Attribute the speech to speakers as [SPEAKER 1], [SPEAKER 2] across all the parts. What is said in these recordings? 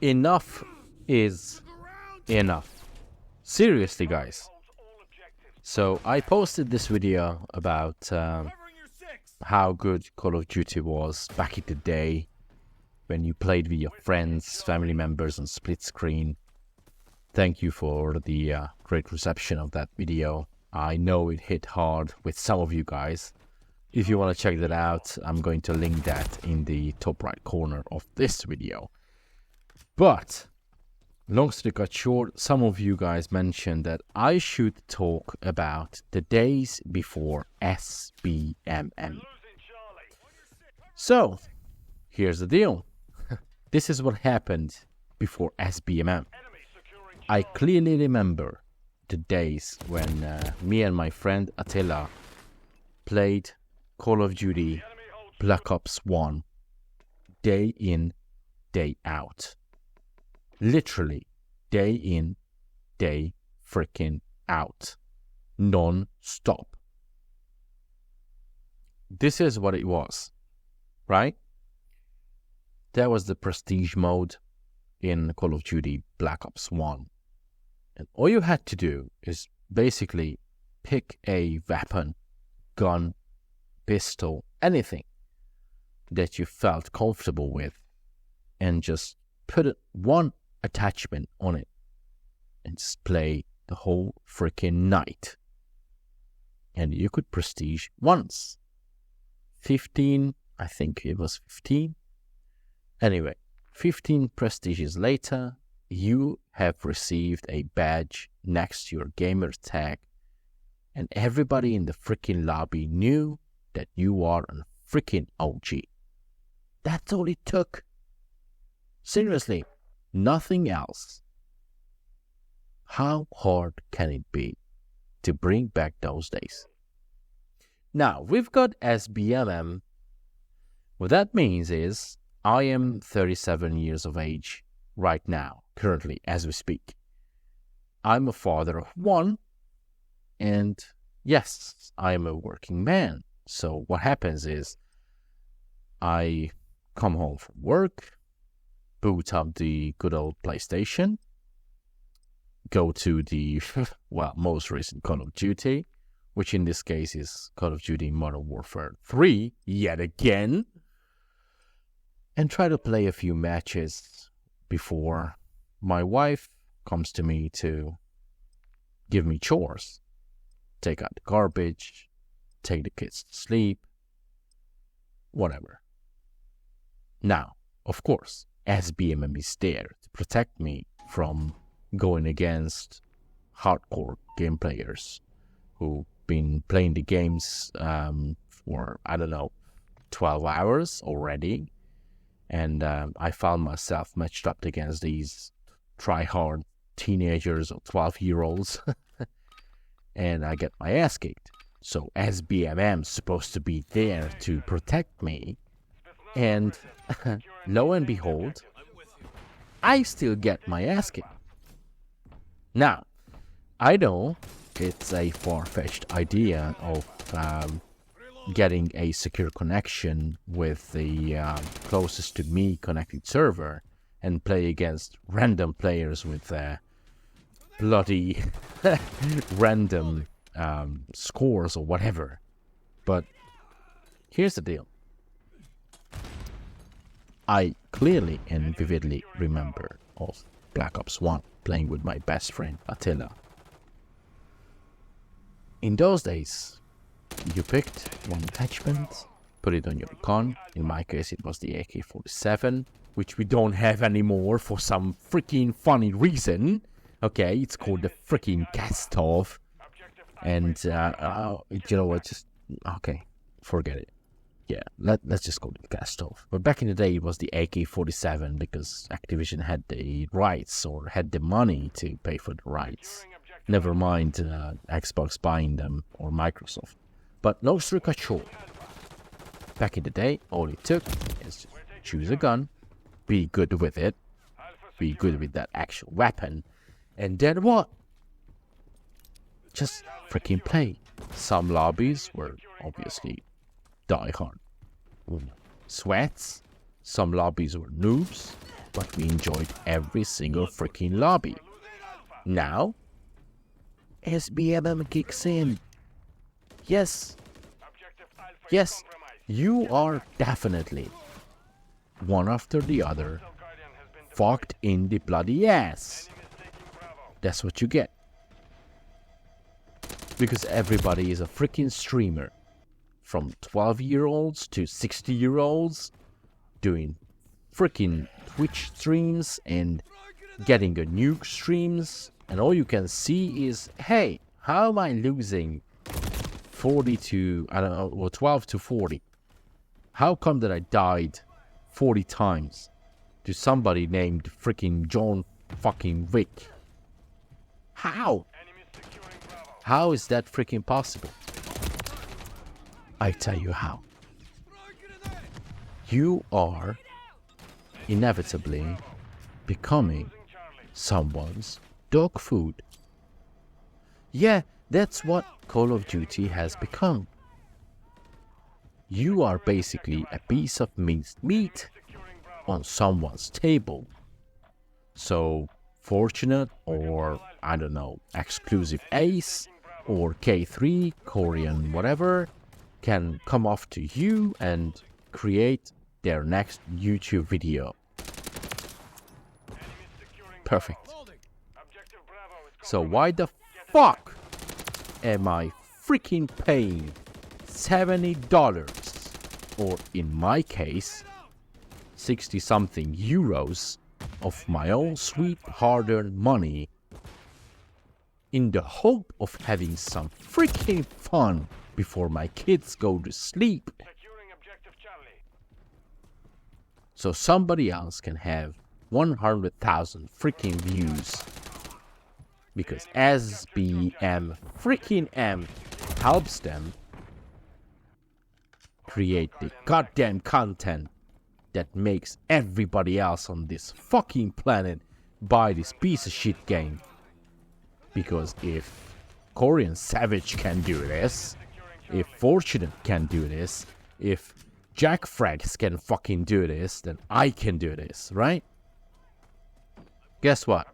[SPEAKER 1] Enough is enough. Seriously, guys. So I posted this video about how good Call of Duty was back in the day when you played with your friends, family members on split screen. Thank you for the great reception of that video. I know it hit hard with some of you guys. If you want to check that out, I'm going to link that in the top right corner of this video. But long story cut short, some of you guys mentioned that I should talk about the days before SBMM. So, here's the deal. This is what happened before SBMM. I clearly remember the days when me and my friend Attila played Call of Duty Black Ops 1 day in, day out. Literally, day in, day freaking out. Non-stop. This is what it was, right? That was the prestige mode in Call of Duty Black Ops 1. And all you had to do is basically pick a weapon, gun, pistol, anything that you felt comfortable with, and just put one attachment on it and just play the whole freaking night. And you could prestige once. 15, I think it was 15. Anyway, 15 prestiges later, you have received a badge next to your gamer tag, and everybody in the freaking lobby knew that you are a freaking OG. That's all it took. Seriously, nothing else. How hard can it be to bring back those days? Now, we've got SBMM. What that means is I am 37 years of age right now, currently, as we speak. I'm a father of one, and yes, I am a working man. So what happens is I come home from work, boot up the good old PlayStation, go to the, most recent Call of Duty, which in this case is Call of Duty Modern Warfare 3, yet again, and try to play a few matches before my wife comes to me to give me chores. Take out the garbage, take the kids to sleep, whatever. Now, of course, SBMM is there to protect me from going against hardcore game players who've been playing the games for, 12 hours already. And I found myself matched up against these try-hard teenagers or 12-year-olds. And I get my ass kicked. So SBMM's supposed to be there to protect me. And lo and behold, I still get my ass kicked. Now, I know it's a far-fetched idea of getting a secure connection with the closest to me connected server and play against random players with bloody random scores or whatever. But here's the deal. I clearly and vividly remember of Black Ops 1 playing with my best friend Attila. In those days, you picked one attachment, put it on your gun. In my case, it was the AK-47, which we don't have anymore for some freaking funny reason. Okay, it's called the freaking gas stove. And, you know what, okay, forget it. Yeah, let's just go to the gas stove. But back in the day, it was the AK-47 because Activision had the rights or had the money to pay for the rights. Never mind Xbox buying them or Microsoft. But long story cut short, back in the day, all it took is to choose a gun, be good with it, be good with that actual weapon, and then what? Just freaking play. Some lobbies were obviously die hard sweats. Some lobbies were noobs. but we enjoyed every single freaking lobby. Now, SBMM kicks in. Yes, you are definitely, one after the other, fucked in the bloody ass. That's what you get. Because everybody is a freaking streamer. From 12-year-olds to 60-year-olds doing freaking Twitch streams and getting a nuke streams. And all you can see is, hey, how am I losing 40 to, I don't know, or 12 to 40? How come that I died 40 times to somebody named freaking John fucking Wick? How? How is that freaking possible? I tell you how. You are inevitably becoming someone's dog food. Yeah, that's what Call of Duty has become. You are basically a piece of minced meat on someone's table. So, Fortunate or, I don't know, Exclusive Ace or K3, Korean whatever, can come off to you and create their next YouTube video. Perfect. So why the fuck am I freaking paying $70, or in my case 60 something euros of my own sweet hard-earned money in the hope of having some freaking fun before my kids go to sleep, so somebody else can have 100,000 freaking views, because SBM freaking M helps them create the goddamn content that makes everybody else on this fucking planet buy this piece of shit game. Because if Korean Savage can do this, if Fortunate can do this, if Jack Frags can fucking do this, then I can do this, right? Guess what?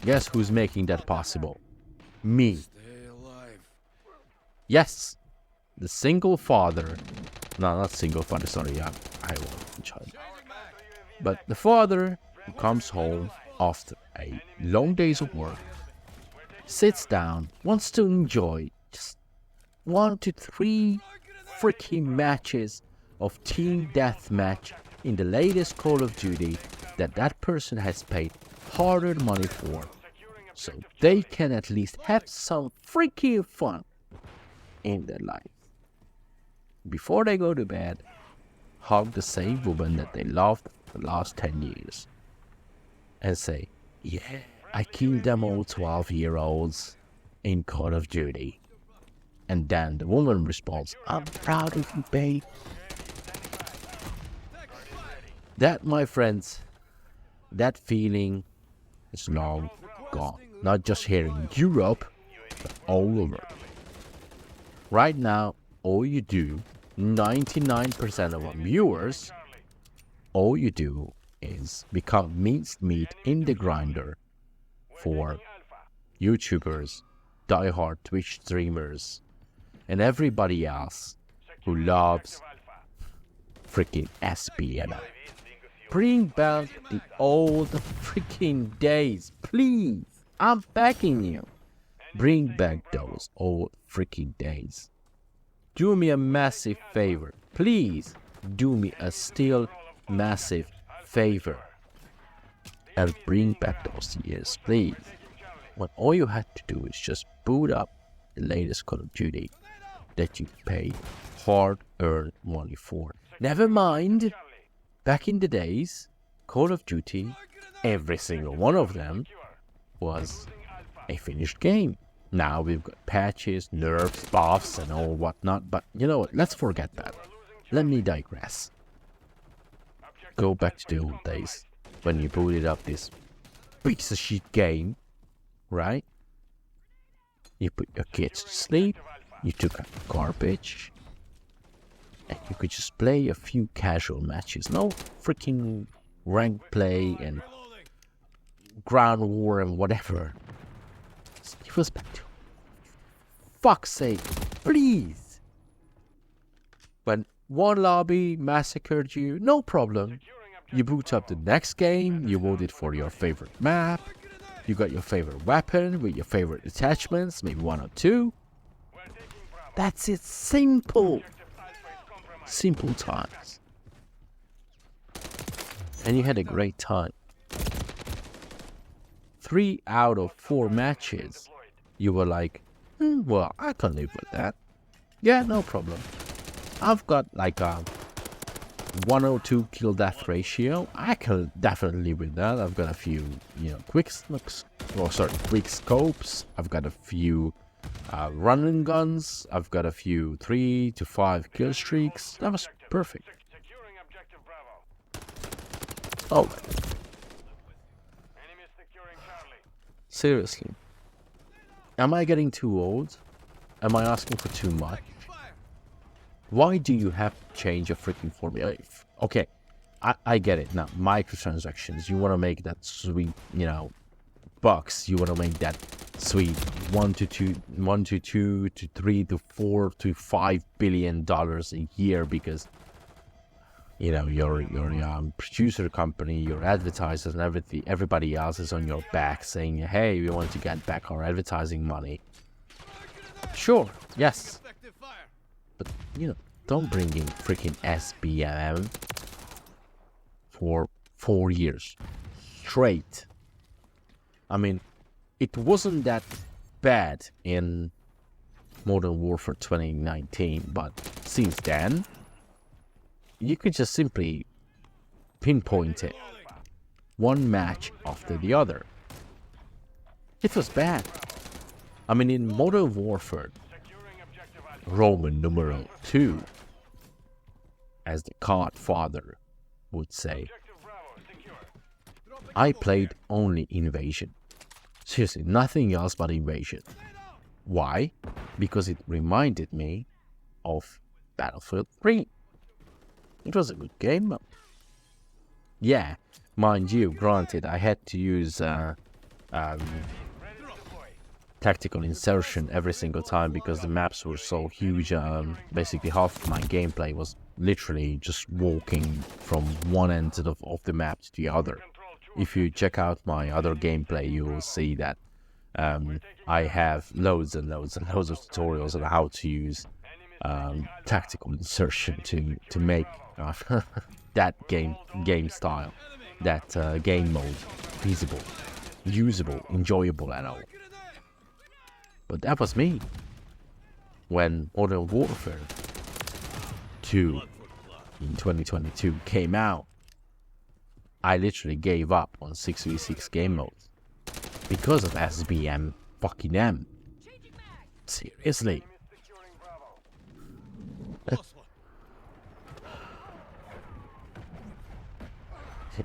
[SPEAKER 1] Guess who's making that possible? Me. Yes, the single father. No, not single father, sorry, I won't child. But the father who comes home after a long days of work, sits down, wants to enjoy just 1 to 3 freaking matches of Team Deathmatch in the latest Call of Duty that person has paid hard-earned money for, so they can at least have some freaking fun in their life. Before they go to bed, hug the same woman that they loved for the last 10 years and say, yeah, I killed them all 12-year-olds in Call of Duty. And then the woman responds, I'm proud of you, babe. That, my friends, that feeling is long gone. Not just here in Europe, but all over. Right now, all you do, 99% of our viewers, all you do is become minced meat in the grinder for YouTubers, diehard Twitch streamers, and everybody else who loves freaking SBMM. Bring back the old freaking days, please. I'm begging you. Bring back those old freaking days. Do me a massive favor. Please do me a still massive favor. And bring back those years, please. When all you had to do is just boot up the latest Call of Duty that you pay hard-earned money for. Never mind, back in the days, Call of Duty, every single one of them was a finished game. Now we've got patches, nerfs, buffs, and all whatnot, but you know what, let's forget that. Let me digress. Go back to the old days, when you booted up this piece of shit game, right? You put your kids to sleep, you took out the garbage, and you could just play a few casual matches. No freaking rank play and ground war and whatever. Give us back to fuck's sake, please. When one lobby massacred you, no problem. You boot up the next game, you voted for your favorite map, you got your favorite weapon with your favorite attachments, maybe 1 or 2. That's it, simple. Simple times. And you had a great time. 3 out of 4 matches, you were like, well, I can live with that. Yeah, no problem. I've got like a 102 kill death ratio. I can definitely live with that. I've got a few, quick scopes. I've got a few running guns. I've got a few 3 to 5 kill streaks. That was perfect. Oh, seriously. Am I getting too old? Am I asking for too much? Why do you have to change a freaking formula? Okay, I get it. Now, microtransactions. You want to make that sweet, bucks. You want to make that sweet 1 to 2 to 3 to 4 to $5 billion a year because your producer company, your advertisers, and everybody else is on your back saying, "Hey, we want to get back our advertising money." Sure, yes. But, don't bring in freaking SBMM for 4 years straight. I mean, it wasn't that bad in Modern Warfare 2019, but since then, you could just simply pinpoint it. One match after the other. It was bad. I mean, in Modern Warfare, Roman numeral 2, as the Godfather would say, I played only Invasion. Seriously, nothing else but Invasion. Why? Because it reminded me of Battlefield 3. It was a good game. Yeah, mind you, granted, I had to use tactical insertion every single time because the maps were so huge. Basically, half of my gameplay was literally just walking from one end of the map to the other. If you check out my other gameplay, you will see that I have loads and loads and loads of tutorials on how to use tactical insertion to make that game style, that game mode feasible, usable, enjoyable, and all. But that was me when Modern Warfare 2 in 2022 came out. I literally gave up on 6v6 game modes because of SBM fucking M. Seriously.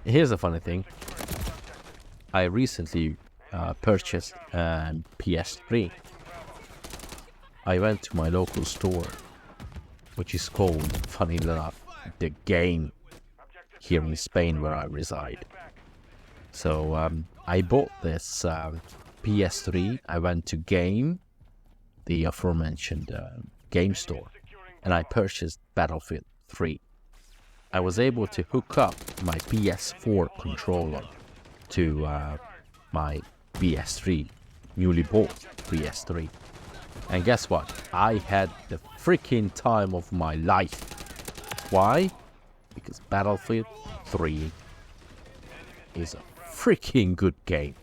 [SPEAKER 1] Here's the funny thing. I recently purchased PS3. I went to my local store, which is called, funny enough, The Game, here in Spain where I reside. So I bought this PS3. I went to Game, the aforementioned game store, and I purchased Battlefield 3. I was able to hook up my PS4 controller to my PS3, newly bought PS3. And guess what? I had the freaking time of my life. Why? Because Battlefield 3 is a freaking good game.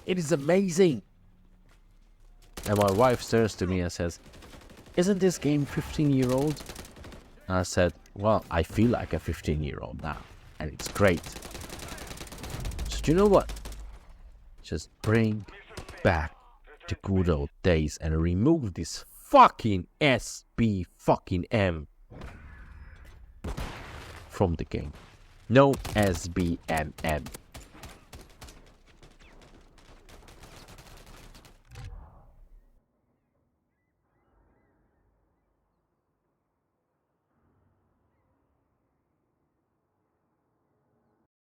[SPEAKER 1] It is amazing. And my wife turns to me and says, "Isn't this game 15-year-old?" And I said, "Well, I feel like a 15-year-old now, and it's great." So do you know what? Just bring back the good old days and remove this fucking SB fucking M from the game. No SBMM.